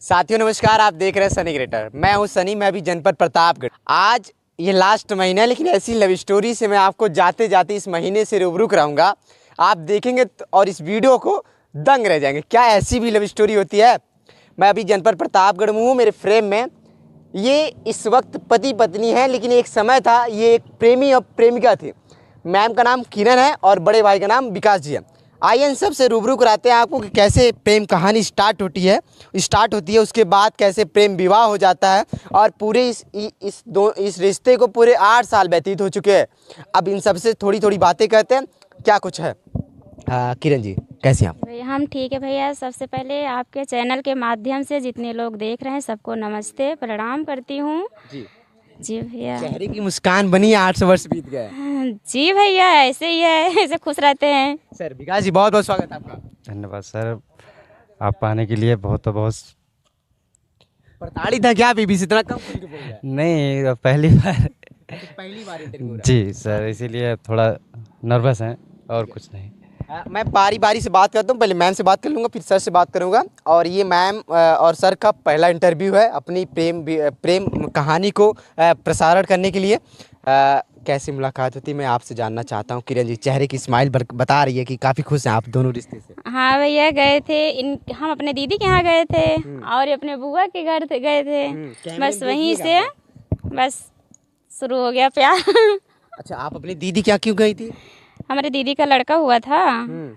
साथियों नमस्कार, आप देख रहे हैं सनी क्रिएटर। मैं हूं सनी, मैं भी जनपद प्रतापगढ़। आज ये लास्ट महीना है, लेकिन ऐसी लव स्टोरी से मैं आपको जाते जाते इस महीने से रूबरू कराऊंगा। आप देखेंगे और इस वीडियो को दंग रह जाएंगे। क्या ऐसी भी लव स्टोरी होती है। मैं अभी जनपद प्रतापगढ़ में हूँ। मेरे फ्रेम में ये इस वक्त पति पत्नी है, लेकिन एक समय था ये एक प्रेमी और प्रेमिका थे। मैम का नाम किरण है और बड़े भाई का नाम विकास जी है। आइए इन सब से रूबरू कराते हैं आपको कि कैसे प्रेम कहानी स्टार्ट होती है, उसके बाद कैसे प्रेम विवाह हो जाता है और पूरे इस रिश्ते को पूरे 8 साल व्यतीत हो चुके हैं। अब इन सब से थोड़ी थोड़ी बातें करते हैं, क्या कुछ है। किरण जी कैसे हैं आप? भैया हम ठीक है भैया। सबसे पहले आपके चैनल के माध्यम से जितने लोग देख रहे हैं सबको नमस्ते प्रणाम करती हूँ। जी भैया। चेहरे की मुस्कान बनी, 800 वर्ष बीत गए। जी भैया ऐसे ही है, ऐसे खुश रहते हैं। सर विकास जी बहुत बहुत स्वागत है आपका। धन्यवाद सर, आप आने के लिए बहुत प्रताड़ित था क्या बीबी से? इतना कम खुल के बोल रहा है। नहीं, पहली बार पहली बार इंटरव्यू हो रहा है। जी सर, इसीलिए थोड़ा नर्वस हैं और कुछ नहीं। मैं बारी बारी से बात करता हूँ। पहले मैम से बात कर लूँगा, फिर सर से बात करूँगा। और ये मैम और सर का पहला इंटरव्यू है अपनी प्रेम कहानी को प्रसारण करने के लिए। कैसी मुलाकात होती है मैं आपसे जानना चाहता हूँ। किरण जी चेहरे की स्माइल बता रही है कि काफ़ी खुश हैं आप दोनों रिश्ते से। हाँ भैया गए थे हम अपने दीदी के यहाँ गए थे और अपने बुआ के घर गए थे। बस वहीं से बस शुरू हो गया प्यार। अच्छा, आप अपनी दीदी क्या क्यों गई थी? हमारे दीदी का लड़का हुआ था,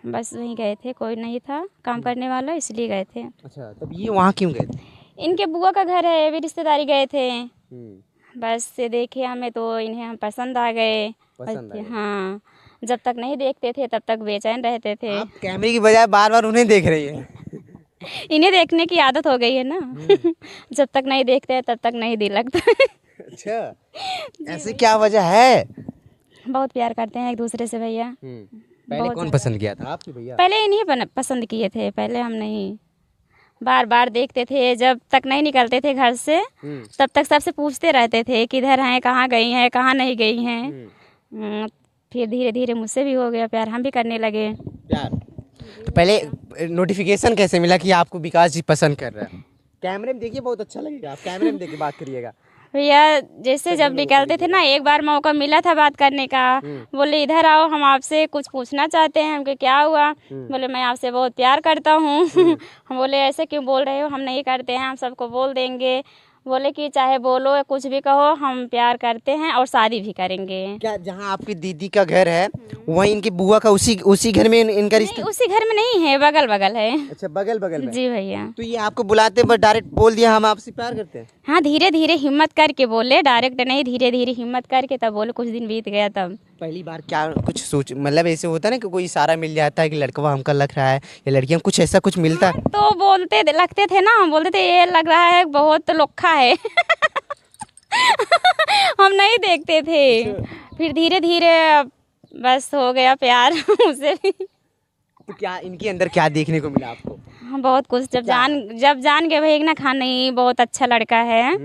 बस वहीं गए थे। कोई नहीं था काम करने वाला, इसलिए गए थे। अच्छा, तब ये वहाँ क्यों गए थे? इनके बुआ का घर है, भी रिश्तेदारी गए थे। बस से देखे हमें तो इन्हें हम पसंद आ गए। हाँ, जब तक नहीं देखते थे तब तक बेचैन रहते थे। आप कैमरे की बजाय बार बार उन्हें देख रही हैं। इन्हें देखने की आदत हो गई है ना। जब तक नहीं देखते हैं तब तक नहीं दिल लगता। अच्छा, ऐसे क्या वजह है? बहुत प्यार करते हैं एक दूसरे से भैया। पहले कौन पसंद किया था, आपके भैया? पहले इन्हीं पसंद किए थे, पहले हम नहीं। बार बार देखते थे, जब तक नहीं निकलते थे घर से तब तक सबसे पूछते रहते थे किधर हैं, कहाँ गई हैं, कहाँ नहीं गई हैं। फिर धीरे धीरे मुझसे भी हो गया प्यार, हम भी करने लगे प्यार। तो पहले नोटिफिकेशन कैसे मिला कि आपको विकास जी पसंद कर रहे हैं? कैमरे में देखिए, बहुत अच्छा लगेगा। आप कैमरे में देखिए बात करिएगा भैया। जैसे जब निकलते थे ना, एक बार मौका मिला था बात करने का। बोले इधर आओ, हम आपसे कुछ पूछना चाहते हैं। हमके क्या हुआ? बोले मैं आपसे बहुत प्यार करता हूँ। हम बोले ऐसे क्यों बोल रहे हो? हम नहीं करते हैं, हम सबको बोल देंगे। बोले कि चाहे बोलो कुछ भी कहो, हम प्यार करते हैं और शादी भी करेंगे। क्या जहाँ आपकी दीदी का घर है वहीं इनकी बुआ का उसी घर में इनका रिश्ता? उसी घर में नहीं है, बगल बगल है। अच्छा, बगल बगल में। जी भैया। तो ये आपको बुलाते बस डायरेक्ट बोल दिया हम आपसे प्यार करते हैं? हाँ, धीरे धीरे हिम्मत करके बोले, डायरेक्ट नहीं, धीरे धीरे हिम्मत करके तब बोले। कुछ दिन बीत गया तब। पहली बार क्या कुछ सोच, मतलब ऐसे होता है ना कि कोई इशारा मिल जाता है कि लड़का हमका लग रहा है या लड़कियां, कुछ ऐसा कुछ मिलता है? तो बोलते लगते थे ना, हम बोलते थे ये लग रहा है बहुत लोखा है। हम नहीं देखते थे। फिर धीरे धीरे बस हो गया प्यार उसे भी। तो क्या इनके अंदर क्या देखने को मिला आपको? हाँ, बहुत कुछ। जब जान गए भाई ना, खान नहीं बहुत अच्छा लड़का है,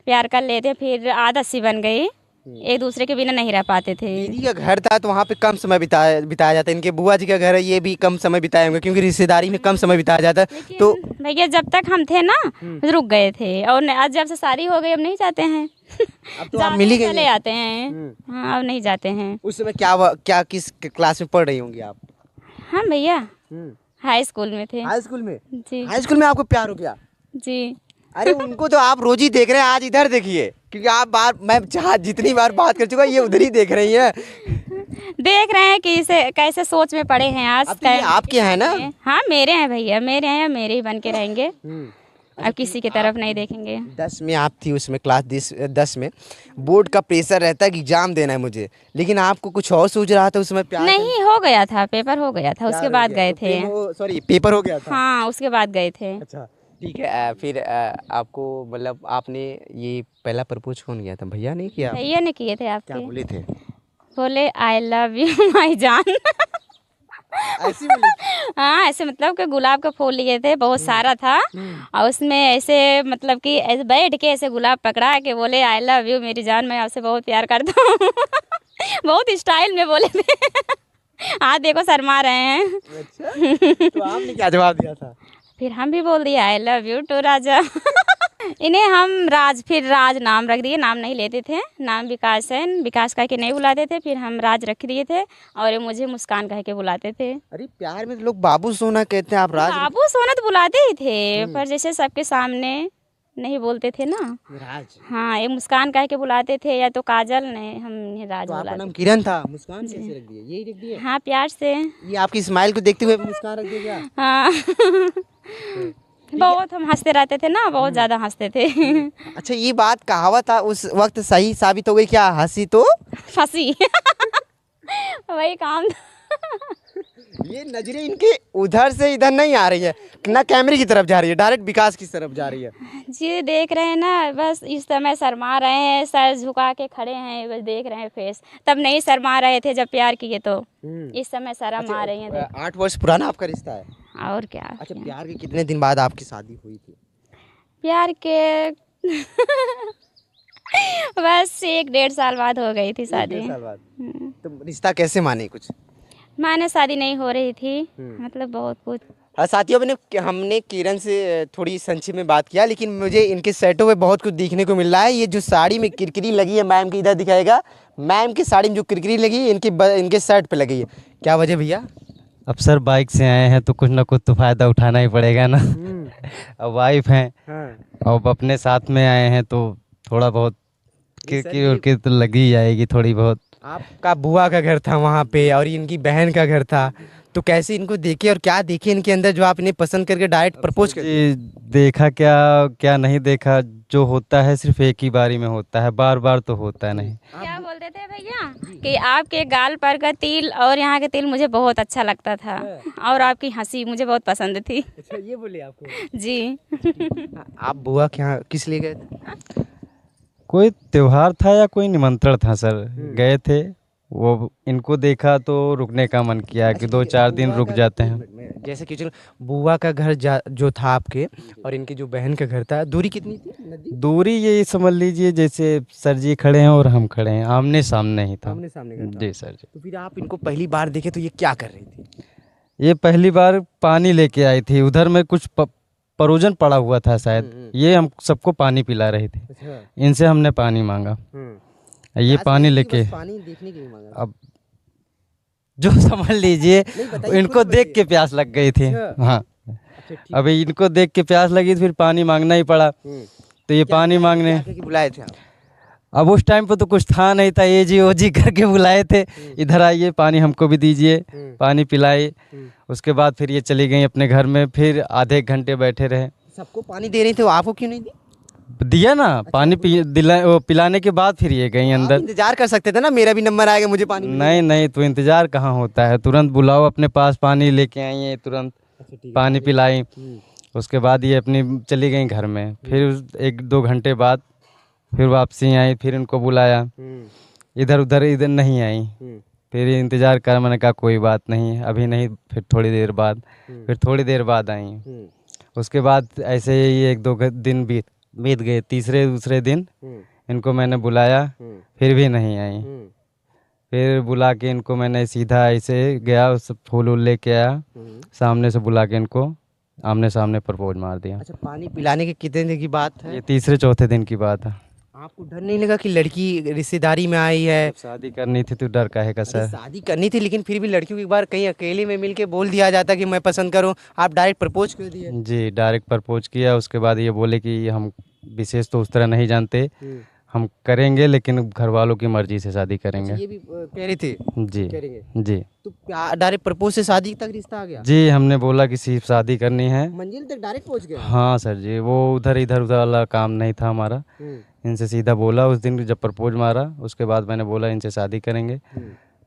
प्यार कर लेते। फिर आदत सी बन गई, एक दूसरे के बिना नहीं रह पाते थे। दीदी का घर था तो वहाँ पे कम समय बिताया जाता है। इनके बुआ जी का घर है, ये भी कम समय बिताए होंगे क्योंकि रिश्तेदारी में कम समय बिताया जाता है। तो भैया जब तक हम थे ना रुक गए थे, और आज जब से शादी हो गई अब नहीं जाते हैं। अब तो आप मिल ही गए। चले आते हैं। हाँ, अब नहीं जाते हैं। उस समय क्या किस क्लास में पढ़ रही होंगी आप? हाँ भैया, हाई स्कूल में थे। हाई स्कूल में? जी। हाई स्कूल में आपको प्यार हो गया? जी। अरे उनको तो आप रोज ही देख रहे हैं, आज इधर देखिए, क्योंकि मैं जहाँ जितनी बार बात कर चुका ये उधर ही देख रही है। देख रहे हैं कि इसे कैसे सोच में पड़े हैं आज। अब तो ये आपके हैं ना? हाँ मेरे हैं भैया, मेरे हैं, मेरे ही बन के रहेंगे। अब किसी की तरफ नहीं देखेंगे। 10 में आप थी, उसमें क्लास 10 में बोर्ड का प्रेशर रहता है कि एग्जाम देना है मुझे, लेकिन आपको कुछ और सूझ रहा था उसमें? प्यार नहीं, हो गया था, पेपर हो गया था, उसके बाद गए थे। सॉरी, पेपर हो गया था। हाँ, उसके बाद गए थे। अच्छा ठीक है। फिर आपको मतलब आपने ये पहला प्रपोज कौन किया था? भैया ने किया? भैया ने किए थे आपके। क्या बोले थे? बोले आई लव यू माई जान। ऐसी बोले? हाँ, ऐसे मतलब कि गुलाब का फूल लिए थे, बहुत सारा था। और उसमें ऐसे मतलब कि ऐसे बैठ के ऐसे गुलाब पकड़ा के बोले आई लव यू मेरी जान, मैं आपसे बहुत प्यार करता हूँ। बहुत स्टाइल में बोले थे। हाँ देखो शर्मा रहे हैं। अच्छा, तो आपने क्या जवाब दिया था? फिर हम भी बोल दिए आई लव यू टू राजा। इन्हें हम राज नाम रख दिए, नाम नहीं लेते थे, नाम विकास है, विकास कह के नहीं बुलाते थे, फिर हम राज रख दिए थे और ये मुझे मुस्कान कह के बुलाते थे। अरे प्यार में तो लोग बाबू सोना कहते हैं, आप राज बाबू सोना तो बुलाते ही थे, पर जैसे सबके सामने नहीं बोलते थे ना। राज। हाँ, ये मुस्कान कह के बुलाते थे या तो काजल ने, हम इन्हें राज तो आपका बुलाते नाम किरण था, मुस्कान कैसे रख दिया? यही रख दिया? हाँ, प्यार से। ये आपकी स्माइल को देखते हुए मुस्कान रख दिया क्या? हाँ। बहुत हम हंसते रहते थे ना, बहुत ज़्यादा हंसते थे। अच्छा, ये बात कहावत था उस वक्त सही साबित हो गई क्या? हंसी तो फंसी। वही काम था। ये नजरें इनके उधर से इधर नहीं आ रही है ना, कैमरे की तरफ जा रही है, डायरेक्ट विकास की तरफ जा रही है। जी देख रहे हैं ना, बस इस समय शर्मा रहे हैं, सर झुका के खड़े हैं, बस देख रहे हैं फेस। तब नहीं शर्मा रहे थे जब प्यार किए, तो इस समय शर्म आ रही है। 8 वर्ष पुराना आपका रिश्ता है? और क्या। अच्छा, प्यार के कितने दिन बाद आपकी शादी हुई थी? प्यार के बस 1-1.5 साल बाद हो गई थी शादी। 1-1.5 साल बाद। तो रिश्ता कैसे माने कुछ? माने शादी नहीं हो रही थी, मतलब बहुत कुछ। हाँ साथियों, हमने किरण से थोड़ी संक्षिप्त में बात किया, लेकिन मुझे इनके सेटों में बहुत कुछ देखने को मिल रहा है। ये जो साड़ी में किरकिरी लगी है, मैम की इधर दिखाएगा, मैम की साड़ी में जो किरकिरी लगी है इनके शर्ट पे लगी है, क्या वजह भैया? अब सर बाइक से आए हैं तो कुछ ना कुछ तो फ़ायदा उठाना ही पड़ेगा ना। अब वाइफ हैं, अब अपने साथ में आए हैं तो थोड़ा बहुत किरकिरी तो लगी जाएगी थोड़ी बहुत। आपका बुआ का घर था वहाँ पे और इनकी बहन का घर था, तो कैसे इनको देखे और क्या देखे इनके अंदर जो आप इन्हें पसंद करके डायरेक्ट प्रपोज कर? देखा क्या नहीं देखा, जो होता है सिर्फ एक ही बारी में होता है, बार बार तो होता नहीं। क्या बोलते थे भैया कि आपके गाल पर का तिल और यहाँ के तिल मुझे बहुत अच्छा लगता था और आपकी हंसी मुझे बहुत पसंद थी। अच्छा, ये बोले आपको? जी। आप बुआ के यहाँ किस लिए गए थे? कोई त्योहार था या कोई निमंत्रण था सर, गए थे। वो इनको देखा तो रुकने का मन किया कि 2-4 दिन रुक जाते हैं। जैसे कि चलो, बुआ का घर जो था आपके और इनकी जो बहन का घर था, दूरी कितनी थी? नदी दूरी ये समझ लीजिए जैसे सर जी खड़े हैं और हम खड़े हैं, आमने सामने ही था। आमने सामने का था। जी सर जी। तो फिर आप इनको पहली बार देखे तो ये क्या कर रही थी? ये पहली बार पानी लेके आई थी, उधर में कुछ परोजन पड़ा हुआ था शायद, ये हम सबको पानी पिला रही थी। अच्छा। इनसे हमने पानी मांगा, ये पानी लेके पानी देखने के लिए मांगा। अब जो समझ लीजिए इनको देख के प्यास लग गई थी। हाँ, अभी इनको देख के प्यास लगी तो फिर पानी मांगना ही पड़ा। तो ये पानी मांगने बुलाए थे आप? अब उस टाइम पे तो कुछ था नहीं था, ये जी ओ जी करके बुलाए थे, इधर आइए पानी हमको भी दीजिए, पानी पिलाई। उसके बाद फिर ये चली गई अपने घर में, फिर आधे घंटे बैठे रहे। सबको पानी दे रही थी, आपको क्यों नहीं दी? दिया ना पानी पिलाने के बाद फिर ये गई अंदर। इंतजार कर सकते थे ना, मेरा भी नंबर आएगा, मुझे पानी नहीं नहीं, तो इंतजार कहाँ होता है, तुरंत बुलाओ अपने पास, पानी लेके आई है तुरंत। पानी पिलाई, उसके बाद ये अपनी चली गई घर में। फिर 1-2 घंटे बाद फिर वापसी आई, फिर इनको बुलाया, इधर नहीं आई। फिर इंतजार कर, मैंने कहा कोई बात नहीं अभी नहीं, फिर थोड़ी देर बाद, फिर थोड़ी देर बाद आई। उसके बाद ऐसे ही 1-2 दिन बीत गए। दूसरे दिन इनको मैंने बुलाया, फिर भी नहीं आई। फिर बुला के इनको मैंने सीधा ऐसे गया, उस फूल वूल लेके आया, सामने से बुला के इनको आमने सामने प्रपोज मार दिया। अच्छा, पानी पिलाने के कितने दिन की बात है? ये 3-4 दिन की बात है। आपको डर नहीं लगा कि लड़की रिश्तेदारी में आई है? शादी करनी थी तो डर काहे का सर? शादी करनी थी, लेकिन फिर भी लड़कियों की एक बार कहीं अकेले में मिलके बोल दिया जाता कि मैं पसंद करूं, आप डायरेक्ट प्रपोज कर दिए। जी, डायरेक्ट प्रपोज किया। उसके बाद ये बोले कि हम विशेष तो उस तरह नहीं जानते, हम करेंगे लेकिन घर वालों की मर्जी से शादी करेंगे। ये भी कह रही थी? जी करेंगे जी। तो डायरेक्ट प्रपोज से शादी तक रिश्ता आ गया? जी, हमने बोला कि सिर्फ शादी करनी है। मंजिल तक डायरेक्ट पहुंच गया? हाँ सर जी, वो इधर उधर वाला काम नहीं था हमारा। इनसे सीधा बोला उस दिन जब प्रपोज मारा, उसके बाद मैंने बोला इनसे शादी करेंगे,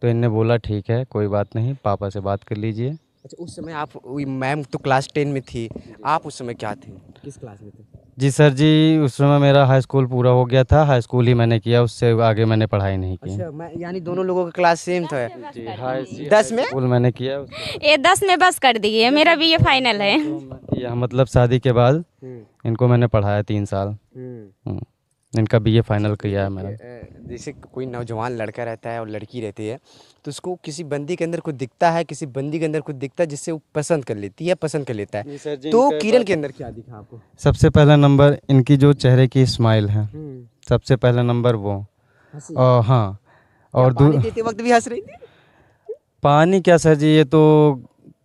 तो इनने बोला ठीक है कोई बात नहीं, पापा से बात कर लीजिए। अच्छा, उस समय आप, मैम तो क्लास 10 में थी, आप उस समय क्या थे, किस क्लास में थे? जी सर जी, उस समय मेरा हाई स्कूल पूरा हो गया था, हाई स्कूल ही मैंने किया, उससे आगे मैंने पढ़ाई नहीं की। अच्छा, मैं यानी दोनों लोगों का क्लास सेम था? जी, हाई 10 में स्कूल मैंने किया। ये 10 में बस कर दिए, मेरा भी ये फाइनल है। यह मतलब शादी के बाद इनको मैंने पढ़ाया 3 साल। इनका बीए फाइनल किया है मेरा। जैसे कोई नौजवान लड़का रहता है और लड़की रहती है, तो उसको किसी बंदी के अंदर कुछ दिखता है, किसी बंदी के अंदर कुछ दिखता है जिससे वो पसंद कर लेती है, पसंद कर लेता है। तो किरण के अंदर क्या दिखा आपको? सबसे पहला नंबर इनकी जो चेहरे की स्माइल है, सबसे पहला नंबर वो। और हाँ, और पानी देते वक्त भी हंस रही थी? पानी क्या सर जी, ये तो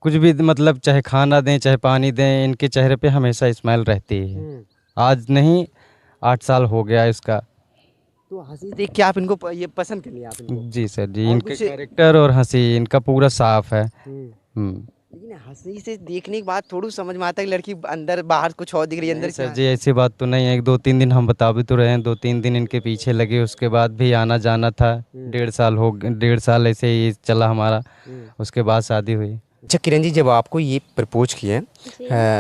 कुछ भी मतलब चाहे खाना दें चाहे पानी दें, इनके चेहरे पे हमेशा स्माइल रहती है। आज नहीं 8 साल हो गया इसका। तो हंसी देख के आप इनको ये पसंद कर लिया आप इनको? जी सर जी, और इनके कुछ- कैरेक्टर और हंसी इनका पूरा साफ है। लेकिन हंसी से देखने के बाद थोड़ा समझ में आता है कि लड़की अंदर बाहर कुछ और दिख रही है, अंदर नहीं क्या सर जी, ऐसी बात तो नहीं है। 2-3 दिन हम बता भी तो रहे हैं, 2-3 दिन इनके पीछे लगे, उसके बाद भी आना जाना था। 1.5 साल ऐसे ही चला हमारा, उसके बाद शादी हुई। अच्छा किरण जी, जब आपको ये प्रपोज किए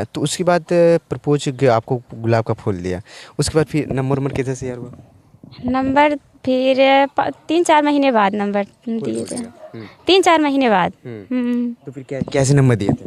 तो उसके बाद प्रपोज आपको गुलाब का फूल दिया, उसके बाद फिर नंबर कैसे शेयर हुआ? नंबर फिर 3-4 महीने बाद नंबर दिए थे। 3-4 महीने बाद। तो फिर कैसे नंबर दिए थे?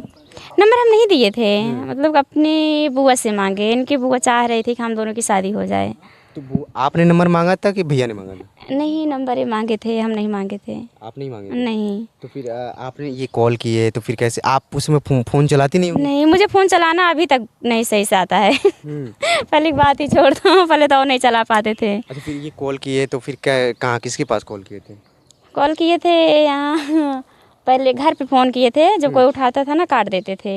नंबर हम नहीं दिए थे, मतलब अपनी बुआ से मांगे। इनकी बुआ चाह रही थी कि हम दोनों की शादी हो जाए। तो वो आपने नंबर मांगा था कि भैया ने मांगा था? नहीं, नंबर ही मांगे थे, हम नहीं मांगे थे। आप नहीं मांगे थे? नहीं तो फिर आपने ये कॉल किए तो फिर कैसे आप उसमें फोन चलाती नहीं होंगी? नहीं, मुझे फ़ोन चलाना अभी तक नहीं सही से आता है। पहले की बात ही छोड़ दो, पहले तो और नहीं चला पाते थे। अच्छा, फिर ये कॉल किए तो फिर क्या, कहाँ किसके पास कॉल किए थे? कॉल किए थे यहाँ, पहले घर पे फ़ोन किए थे, जब कोई उठाता था ना काट देते थे।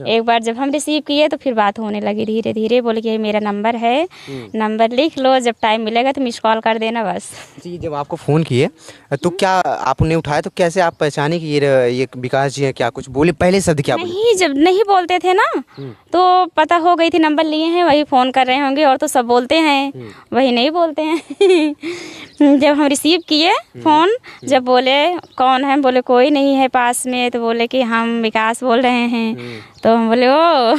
एक बार जब हम रिसीव किए तो फिर बात होने लगी धीरे धीरे। बोले कि ये मेरा नंबर है, नंबर लिख लो, जब टाइम मिलेगा तो मिस कॉल कर देना बस। जी, जब आपको फ़ोन किए तो क्या आपने उठाया, तो कैसे आप पहचाने कि ये विकास जी हैं? क्या कुछ बोले पहले शब्द क्या बोले? नहीं, जब नहीं बोलते थे ना तो पता हो गई थी नंबर लिए हैं, वही फ़ोन कर रहे होंगे। और तो सब बोलते हैं, वही नहीं बोलते हैं। जब हम रिसीव किए फ़ोन, जब बोले कौन है, बोले कोई नहीं है पास में, तो बोले कि हम विकास बोल रहे हैं। तो हम बोले ओ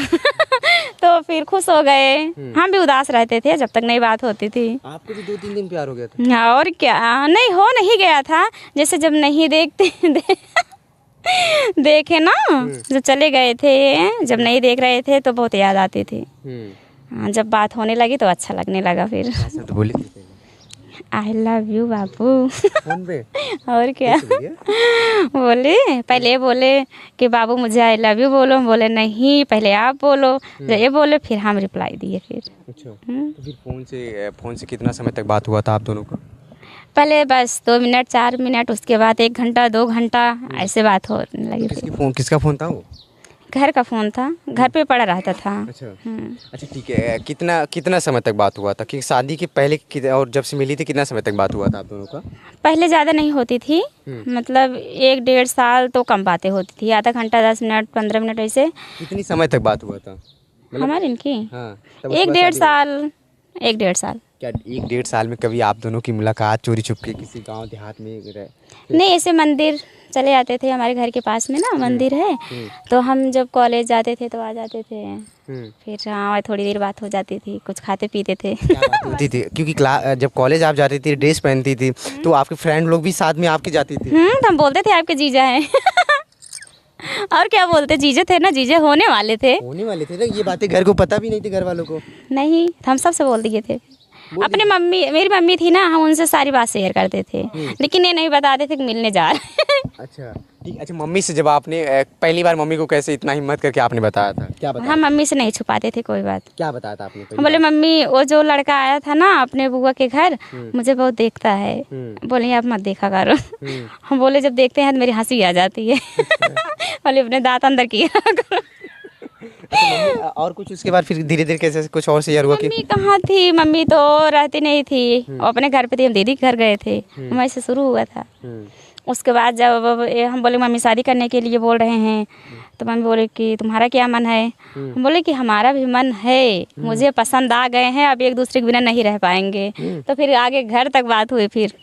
तो फिर खुश हो गए। हम भी उदास रहते थे जब तक नहीं बात होती थी। आपको भी 2-3 दिन प्यार हो गया था? हाँ, और क्या, नहीं हो नहीं गया था। जैसे जब नहीं देखते देखे ना, जब चले गए थे, जब नहीं देख रहे थे तो बहुत याद आती थी। हाँ, जब बात होने लगी तो अच्छा लगने लगा। फिर तो बोले थे पहले? I love you Babu. Phone पे? और क्या बोले, पहले बोले कि बाबू मुझे आई लव यू बोलो। हम बोले नहीं, पहले आप बोलो। जब ये बोले फिर हम रिप्लाई दिए। फिर अच्छा, तो फिर फ़ोन से कितना समय तक बात हुआ था आप दोनों का? पहले बस 2 मिनट 4 मिनट, उसके बाद 1 घंटा 2 घंटा ऐसे बात होने लगी थी। किसका फ़ोन था वो? घर का फ़ोन था, घर पे पड़ा रहता था। अच्छा अच्छा, ठीक है। कितना समय तक बात हुआ था कि शादी के पहले और जब से मिली थी कितना समय तक बात हुआ था आप दोनों का? पहले ज़्यादा नहीं होती थी, मतलब 1-1.5 साल तो कम बातें होती थी, आधा घंटा 10 मिनट 15 मिनट ऐसे। कितनी समय तक बात हुआ था? हमारे इनकी हाँ, तब उसके बाद 1-1.5 शादी साल 1-1.5 साल। क्या 1-1.5 साल में कभी आप दोनों की मुलाकात चोरी छुपके किसी गांव देहात में नहीं, ऐसे मंदिर चले जाते थे, हमारे घर के पास में ना मंदिर है, तो हम जब कॉलेज जाते थे तो आ जाते थे। फिर हाँ, थोड़ी देर बात हो जाती थी, कुछ खाते पीते थे। क्या बात होती थी? क्योंकि जब कॉलेज आप जाती थी, ड्रेस पहनती थी, तो आपके फ्रेंड लोग भी साथ में आपके जाती थी? तो हम बोलते थे आपके जीजा हैं। और क्या बोलते, जीजे थे ना, जीजे होने वाले थे ना। ये बातें घर को पता भी नहीं थी, घर वालों को? नहीं, हम सबसे बोल दिए थे। अपने मम्मी, मेरी मम्मी थी ना, हम उनसे सारी बात शेयर करते थे, लेकिन ये नहीं बताते थे कि मिलने जा रहे हैं। अच्छा ठीक। अच्छा, मम्मी से जब आपने पहली बार मम्मी को कैसे इतना हिम्मत करके आपने बताया था, क्या बताया? हम मम्मी से नहीं छुपाते थे कोई बात। क्या बताया था आपने? हम बोले मम्मी, वो जो लड़का आया था ना अपने बुआ के घर, मुझे बहुत देखता है। बोले आप मत देखा करो। हम बोले जब देखते हैं तो मेरी हंसी आ जाती है। बोले अपने दांत अंदर किया करो। मम्मी और कुछ उसके बाद फिर धीरे धीरे कैसे कुछ और शेयर हुआ कि? मम्मी कहाँ थी, मम्मी तो रहती नहीं थी, अपने घर पे थी, हम दीदी के घर गए थे, हमारे से शुरू हुआ था। उसके बाद जब हम बोले मम्मी शादी करने के लिए बोल रहे हैं, तो मम्मी बोले कि तुम्हारा क्या मन है? हम बोले कि हमारा भी मन है, मुझे पसंद आ गए हैं, अब एक दूसरे के बिना नहीं रह पाएंगे। तो फिर आगे घर तक बात हुई। फिर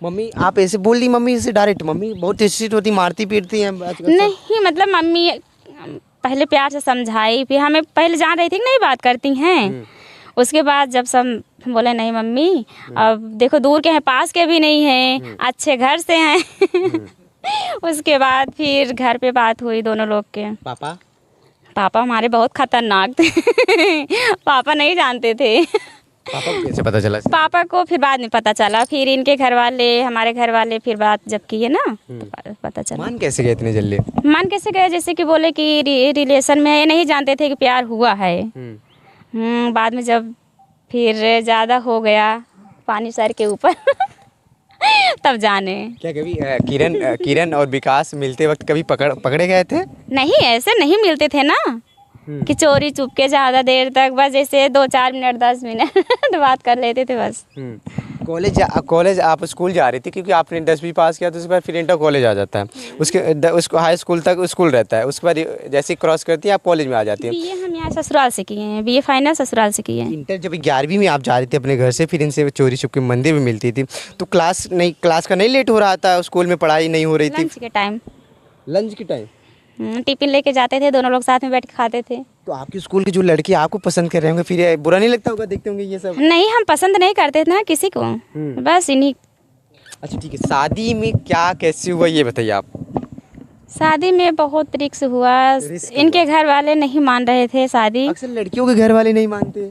मम्मी आप ऐसे बोल दी, मम्मी से डायरेक्ट? मम्मी बहुत स्ट्रिक्ट होती, मारती पीटती हैं? नहीं, मतलब मम्मी पहले प्यार से समझाई, फिर हमें पहले जान रही थी कि नहीं बात करती हैं। उसके बाद जब सब बोले नहीं मम्मी, अब देखो दूर के हैं, पास के भी नहीं हैं, अच्छे घर से हैं। उसके बाद फिर घर पे बात हुई दोनों लोग के। पापा हमारे बहुत खतरनाक थे। पापा नहीं जानते थे। पापा को कैसे पता चला? पापा को फिर बाद में पता चला, फिर इनके घर वाले हमारे घर वाले फिर बात जब किए ना तो पता चला। मान कैसे गए इतने जल्दी? मान कैसे गए, जैसे कि बोले कि रिलेशन में है, ये नहीं जानते थे कि प्यार हुआ है। बाद में जब फिर ज़्यादा हो गया पानी सर के ऊपर तब जाने। क्या कभी किरण और विकास मिलते वक्त कभी पकड़े गए थे? नहीं, ऐसे नहीं मिलते थे ना कि चोरी चुपके ज़्यादा देर तक, बस जैसे 2-4 मिनट 10 मिनट बात कर लेते थे बस। कॉलेज आप स्कूल जा रही थी क्योंकि आपने 10वीं पास किया तो उसके बाद फिर इंटर कॉलेज आ जाता है, उसको हाई स्कूल तक स्कूल रहता है, उसके बाद जैसे क्रॉस करती है आप कॉलेज में आ जाती है। बीए हम यहाँ ससुराल से किए हैं, बीए फाइनल ससुराल से किए हैं। इंटर जब 11वीं में आप जा रही थी अपने घर से, फिर इनसे चोरी छुप के मंदिर में मिलती थी, तो क्लास का नहीं लेट हो रहा था? स्कूल में पढ़ाई नहीं हो रही थी? लंच के टाइम। लंच के टाइम टिफिन लेके जाते थे, दोनों लोग साथ में बैठ के खाते थे। तो आपके स्कूल की जो लड़की आपको पसंद कर रहे होंगे, फिर बुरा नहीं लगता होगा? देखते होंगे ये सब? नहीं, हम पसंद नहीं करते थे ना किसी को, बस इन्हीं। अच्छा ठीक है, शादी में क्या कैसे हुआ ये बताइए आप। शादी में बहुत रिक्स हुआ, इनके घर वाले नहीं मान रहे थे शादी। अक्सर लड़कियों के घर वाले नहीं मानते,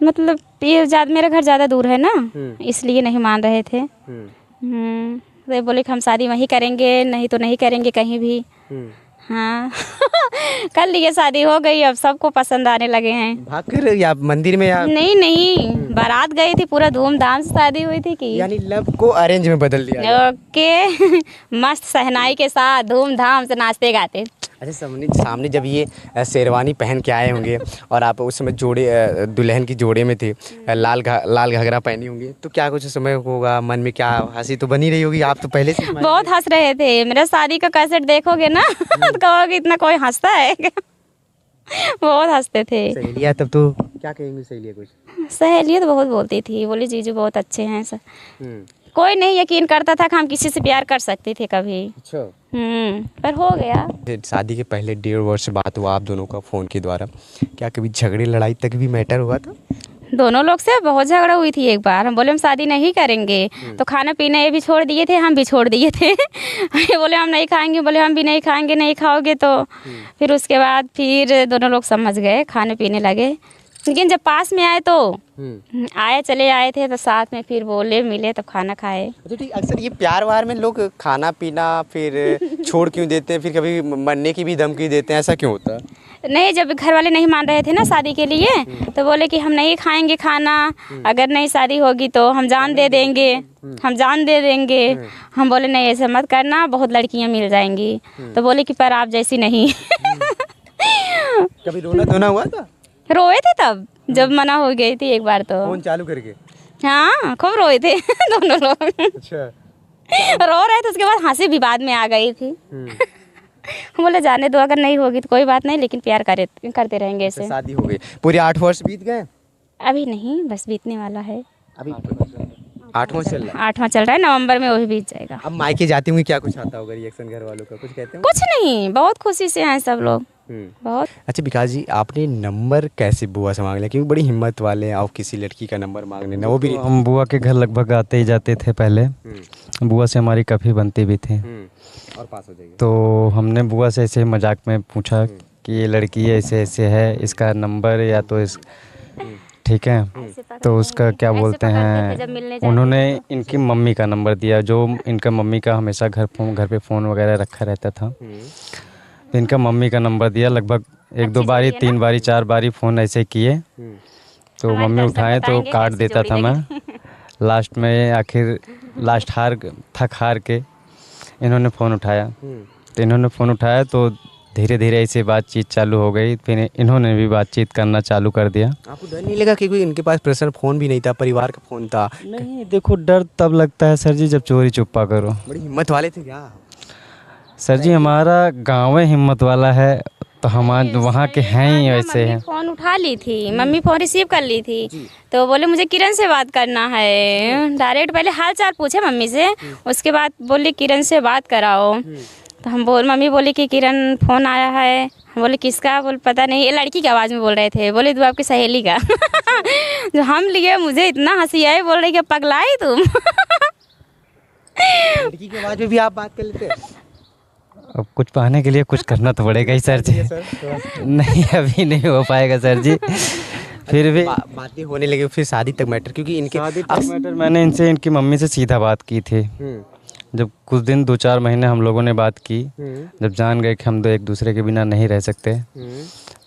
मतलब ये मेरा घर ज़्यादा दूर है ना, इसलिए नहीं मान रहे थे। तो बोले कि हम शादी वहीं करेंगे, नहीं तो नहीं करेंगे कहीं भी। हाँ कर लिए, शादी हो गई, अब सबको पसंद आने लगे हैं। भाग कर या मंदिर में या? नहीं, बारात गई थी, पूरा धूमधाम से शादी हुई थी कि यानी लव को अरेंज में बदल दिया? ओके मस्त सहनाई के साथ धूमधाम से नाचते गाते। अच्छा, सामने जब ये शेरवानी पहन के आए होंगे और आप उस समय दुल्हन की जोड़े में थे, लाल घाघरा पहनी होंगी, तो क्या कुछ समय होगा मन में, क्या हंसी तो बनी रही होगी? आप तो पहले से बहुत हंस रहे थे। मेरा शादी का कैसेट देखोगे ना तो कहोगे इतना कोई हंसता है बहुत हंसते थे। सहेलियाँ तब तो क्या कहेंगी सहेलियाँ? कुछ सहेलियाँ तो बहुत बोलती थी, बोली जीजू बहुत अच्छे हैं सर। कोई नहीं यकीन करता था कि हम किसी से प्यार कर सकते थे कभी। अच्छा। पर हो गया। शादी के पहले 1.5 वर्ष बात हुआ आप दोनों का फ़ोन के द्वारा, क्या कभी झगड़े लड़ाई तक भी मैटर हुआ था? दोनों लोग से बहुत झगड़ा हुई थी। एक बार हम बोले हम शादी नहीं करेंगे, तो खाना पीना ये भी छोड़ दिए थे, हम भी छोड़ दिए थे ये बोले हम नहीं खाएंगे, बोले हम भी नहीं खाएंगे, नहीं खाओगे तो। फिर उसके बाद फिर दोनों लोग समझ गए, खाने पीने लगे। लेकिन जब पास में आए तो चले आए थे तो साथ में फिर बोले मिले तो खाना खाए। अच्छा ठीक, अक्सर ये प्यार वार में लोग खाना पीना फिर छोड़ क्यों देते हैं, फिर कभी मरने की भी धमकी देते हैं, ऐसा क्यों होता है? नहीं, जब घर वाले नहीं मान रहे थे ना शादी के लिए, तो बोले कि हम नहीं खाएंगे खाना, अगर नहीं शादी होगी तो हम जान दे देंगे, हम जान दे देंगे। हम बोले नहीं ऐसा मत करना, बहुत लड़कियां मिल जाएंगी। तो बोले कि पर आप जैसी नहीं कभी रोना धोना हुआ था? रोए थे तब जब मना हो गई थी एक बार तो। फोन चालू करके? हाँ खूब रोए थे दोनों लोग। अच्छा। रो रहे थे, उसके बाद हंसी भी बाद में आ गई थी बोले जाने दो, अगर नहीं होगी तो कोई बात नहीं, लेकिन प्यार करते रहेंगे ऐसे। शादी हो गई, पूरे 8 वर्ष बीत गए? अभी नहीं, बस बीतने वाला है। अभी 8वां चल रहा है? 8वां चल रहा है, नवंबर में वो भी बीत जाएगा। अब मायके जाती होंगी, क्या कुछ आता होगा रिएक्शन घर वालों का, कुछ कहते हैं? कुछ नहीं, बहुत खुशी से हैं सब लोग, बहुत। अच्छा विकास जी, आपने नंबर कैसे बुआ से मांग लिया? क्योंकि बड़ी हिम्मत वाले हैं, आप किसी लड़की का नंबर मांगने ना, वो भी हम बुआ के घर लगभग आते ही जाते थे पहले। बुआ से हमारी काफ़ी बनती भी थी, और पास हो जाएगी। तो हमने बुआ से ऐसे मजाक में पूछा कि ये लड़की ऐसे ऐसे है, इसका नंबर या तो इस ठीक है, तो उसका क्या बोलते हैं, उन्होंने इनकी मम्मी का नंबर दिया, जो इनका मम्मी का हमेशा घर पे फ़ोन वगैरह रखा रहता था, तो इनका मम्मी का नंबर दिया। लगभग 1-2 बारी 3 बारी 4 बारी फ़ोन ऐसे किए, तो मम्मी उठाए तो काट देता था मैं। लास्ट में लास्ट हार के इन्होंने फ़ोन उठाया, तो इन्होंने फ़ोन उठाया तो धीरे धीरे ऐसे बातचीत चालू हो गई। फिर इन्होंने भी बातचीत करना चालू कर दिया। आपको डर नहीं लगा क्योंकि इनके पास पर्सनल फ़ोन भी नहीं था, परिवार का फ़ोन था? नहीं, देखो डर तब लगता है सर जी जब चोरी चुप्पा करो। बड़ी हिम्मत वाले थे क्या सर जी? हमारा गाँव हिम्मत वाला है, तो हम वहाँ के हैं ही ऐसे हैं। फ़ोन उठा ली थी, मम्मी फ़ोन रिसीव कर ली थी, तो बोले मुझे किरण से बात करना है। डायरेक्ट पहले हाल चाल पूछे मम्मी से, उसके बाद बोली किरण से बात कराओ। तो मम्मी बोली कि किरण फ़ोन आया है। हम बोले किसका? बोल पता नहीं, ये लड़की की आवाज़ में बोल रहे थे। बोले तू आपकी सहेली का जो हम लिए, मुझे इतना हंसी आई, बोल रही कि पगलाई तुम लड़की की आवाज़ में भी आप बात कर लेते? अब कुछ पाने के लिए कुछ करना तो पड़ेगा ही सर जी। नहीं अभी नहीं हो पाएगा सर जी, फिर भी बातें होने लगी फिर शादी तक मैटर, क्योंकि इनके शादी तक मैटर मैंने इनसे इनकी मम्मी से सीधा बात की थी। जब कुछ दिन 2-4 महीने हम लोगों ने बात की, जब जान गए कि हम दो एक दूसरे के बिना नहीं रह सकते,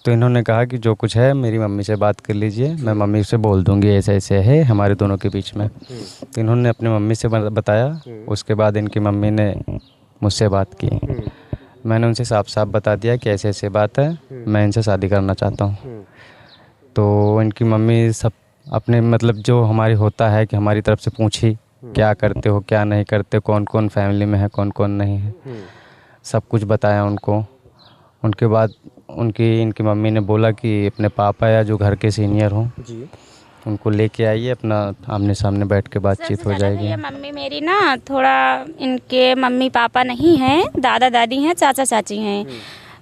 तो इन्होंने कहा कि जो कुछ है मेरी मम्मी से बात कर लीजिए, मैं मम्मी से बोल दूंगी ऐसे ऐसे है हमारे दोनों के बीच में। तो इन्होंने अपनी मम्मी से बताया। उसके बाद इनकी मम्मी ने मुझसे बात की। मैंने उनसे साफ साफ बता दिया कि ऐसे ऐसे बात है, मैं इनसे शादी करना चाहता हूँ। तो इनकी मम्मी सब अपने मतलब जो हमारी होता है कि हमारी तरफ से पूछी क्या करते हो क्या नहीं करते, कौन कौन फैमिली में है कौन कौन नहीं है, सब कुछ बताया उनको। उनके बाद इनकी मम्मी ने बोला कि अपने पापा या जो घर के सीनियर हों उनको लेके आइए, अपना आमने सामने बैठ के बातचीत हो जाएगी। ये मम्मी मेरी ना थोड़ा, इनके मम्मी पापा नहीं हैं, दादा दादी हैं, चाचा चाची हैं,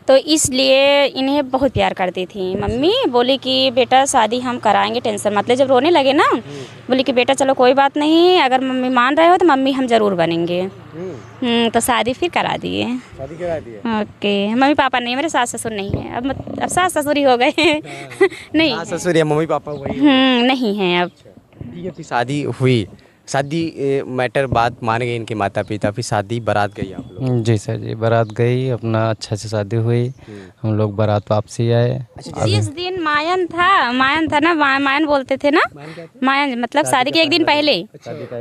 तो इसलिए इन्हें बहुत प्यार करती थी। मम्मी बोली कि बेटा शादी हम कराएंगे, टेंशन मत ले। जब रोने लगे ना, बोली कि बेटा चलो कोई बात नहीं, अगर मम्मी मान रहे हो तो मम्मी हम ज़रूर बनेंगे। तो शादी फिर करा दिए। शादी करा दी? ओके। मम्मी पापा नहीं, मेरे सास ससुर नहीं है अब सास ससुर ही हो गए हैं। नहीं सास ससुर या मम्मी पापा वही? नहीं है अब। ठीक है, फिर शादी हुई। शादी मैटर बात मान गए इनके माता पिता, फिर शादी बारात गई आप लोग? जी सर जी, बारात गई, अपना अच्छा से शादी हुई, हम लोग बारात वापसी आए। जिस दिन मायन था ना, मायन बोलते थे ना, मायन मतलब शादी के एक दिन पहले,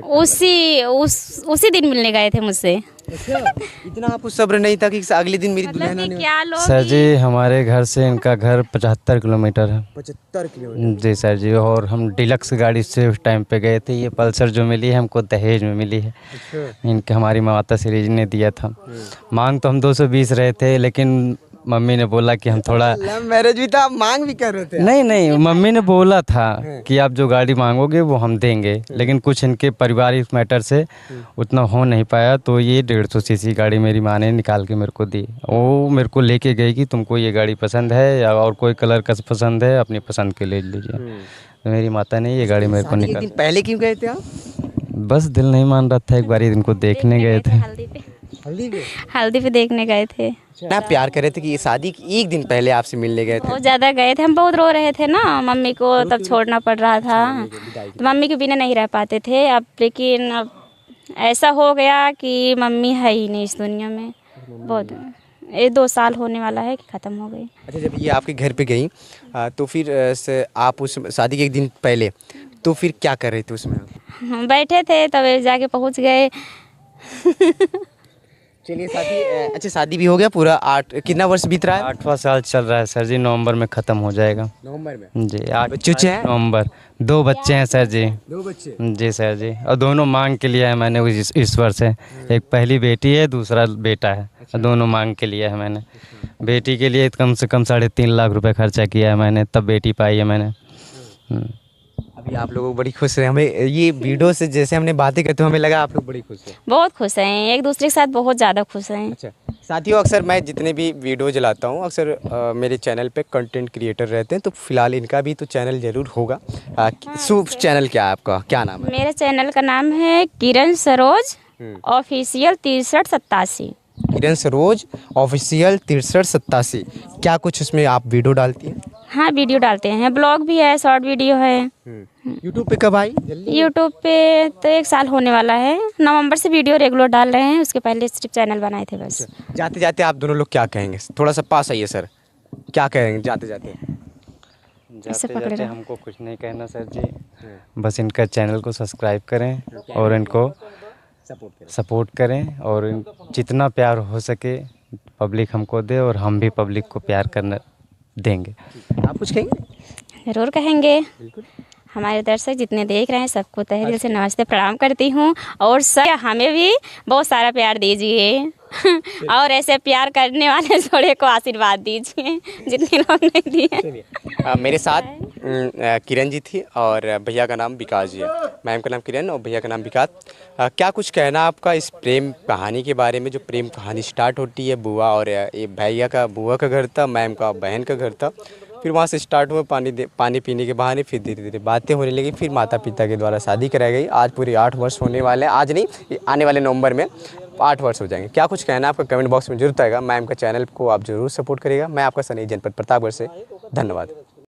उसी दिन मिलने गए थे मुझसे। इतना आपको सब्र नहीं था कि अगले दिन मेरी दुल्हन आने? क्या लोग सर जी हमारे घर से इनका घर 75 किलोमीटर है। 75 किलोमीटर? जी सर जी, और हम डिलक्स गाड़ी से उस टाइम पे गए थे। ये पल्सर जो मिली है हमको दहेज में मिली है। इनके हमारी माता श्री जी ने दिया था। मांग तो हम 220 रहे थे, लेकिन मम्मी ने बोला कि हम थोड़ा लव मैरिज भी था, आप मांग भी कर रहे थे? नहीं, मम्मी ने बोला था कि आप जो गाड़ी मांगोगे वो हम देंगे, लेकिन कुछ इनके पारिवारिक मैटर से उतना हो नहीं पाया, तो ये 150 सीसी गाड़ी मेरी माँ ने निकाल के मेरे को दी। वो मेरे को लेके गई कि तुमको ये गाड़ी पसंद है या और कोई कलर का पसंद है, अपनी पसंद के ले लीजिए। तो मेरी माता ने ये गाड़ी मेरे को निकाल। पहले क्यों गए थे आप? बस दिल नहीं मान रहा था, एक बार इनको देखने गए थे। हल्दी पे देखने गए थे। ना प्यार कर रहे थे कि ये शादी एक दिन पहले आपसे मिलने गए थे? बहुत ज़्यादा गए थे, हम बहुत रो रहे थे ना, मम्मी को तब छोड़ना पड़ रहा था, तो मम्मी के बिना नहीं रह पाते थे। अब लेकिन अब ऐसा हो गया कि मम्मी है ही नहीं इस दुनिया में। बहुत 2 साल होने वाला है कि ख़त्म हो गई। अच्छा, जब ये आपके घर पे गई तो फिर आप उस शादी के एक दिन पहले तो फिर क्या कर रहे थे उसमें? हम बैठे थे तब जाके पहुंच गए। चलिए शादी, अच्छा शादी भी हो गया पूरा। कितना वर्ष बीत रहा है? 8वां साल चल रहा है सर जी, नवंबर में ख़त्म हो जाएगा। नवंबर में? जी। बच्चे हैं? नवंबर। 2 बच्चे हैं सर जी। 2 बच्चे? जी सर जी, और दोनों मांग के लिए है मैंने ईश्वर से। एक पहली बेटी है, दूसरा बेटा है। दोनों मांग के लिए है मैंने। बेटी के लिए कम से कम 3.5 लाख रुपए खर्चा किया है मैंने, तब बेटी पाई है मैंने। अभी आप लोग बड़ी खुश हैं। हमें ये वीडियो से जैसे हमने बातें करते हुए हमें लगा आप लोग बड़ी खुश हैं। बहुत खुश हैं, एक दूसरे के साथ बहुत ज़्यादा खुश हैं। अच्छा साथियों, अक्सर मैं जितने भी वीडियो चलाता हूँ अक्सर मेरे चैनल पे कंटेंट क्रिएटर रहते हैं, तो फिलहाल इनका भी तो चैनल ज़रूर होगा। शुभ चैनल क्या है आपका, क्या नाम है? मेरे चैनल का नाम है किरण सरोज ऑफिशियल 6387। किरण सरोज ऑफिशियल 6387। क्या कुछ उसमें आप वीडियो डालती हैं? हाँ वीडियो डालते हैं, ब्लॉग भी है, शॉर्ट वीडियो है। यूट्यूब पे कब आई? यूट्यूब पे तो 1 साल होने वाला है, नवंबर से वीडियो रेगुलर डाल रहे हैं, उसके पहले सिर्फ चैनल बनाए थे बस। जाते जाते आप दोनों लोग क्या कहेंगे? थोड़ा सा पास आइए सर, क्या कहेंगे जाते जाते? जाते हमको कुछ नहीं कहना सर जी, बस इनका चैनल को सब्सक्राइब करें और इनको सपोर्ट करें, और जितना प्यार हो सके पब्लिक हमको दे और हम भी पब्लिक को प्यार करना देंगे। आप कुछ कहेंगे? ज़रूर कहेंगे। हमारे दर्शक जितने देख रहे हैं सबको तहे दिल से नमस्ते प्रणाम करती हूँ, और सब हमें भी बहुत सारा प्यार दीजिए और ऐसे प्यार करने वाले जोड़े को आशीर्वाद दीजिए जितने लोग नहीं दिए। मेरे साथ किरण जी थी और भैया का नाम विकास जी है। मैम का नाम किरण और भैया का नाम विकास। क्या कुछ कहना आपका इस प्रेम कहानी के बारे में? जो प्रेम कहानी स्टार्ट होती है, बुआ और ये भैया का बुआ का घर था, मैम का बहन का घर था, फिर वहाँ से स्टार्ट हुआ पानी पीने के बहाने, फिर धीरे धीरे बातें होने लगी, फिर माता पिता के द्वारा शादी कराई गई। आज पूरे 8 वर्ष होने वाले हैं, आज नहीं आने वाले नवंबर में 8 वर्ष हो जाएंगे। क्या कुछ कहना आपका कमेंट बॉक्स में जरूर आएगा। मैम का चैनल को आप जरूर सपोर्ट करिएगा। मैं आपका सनी जनपद प्रतापगढ़ से, धन्यवाद।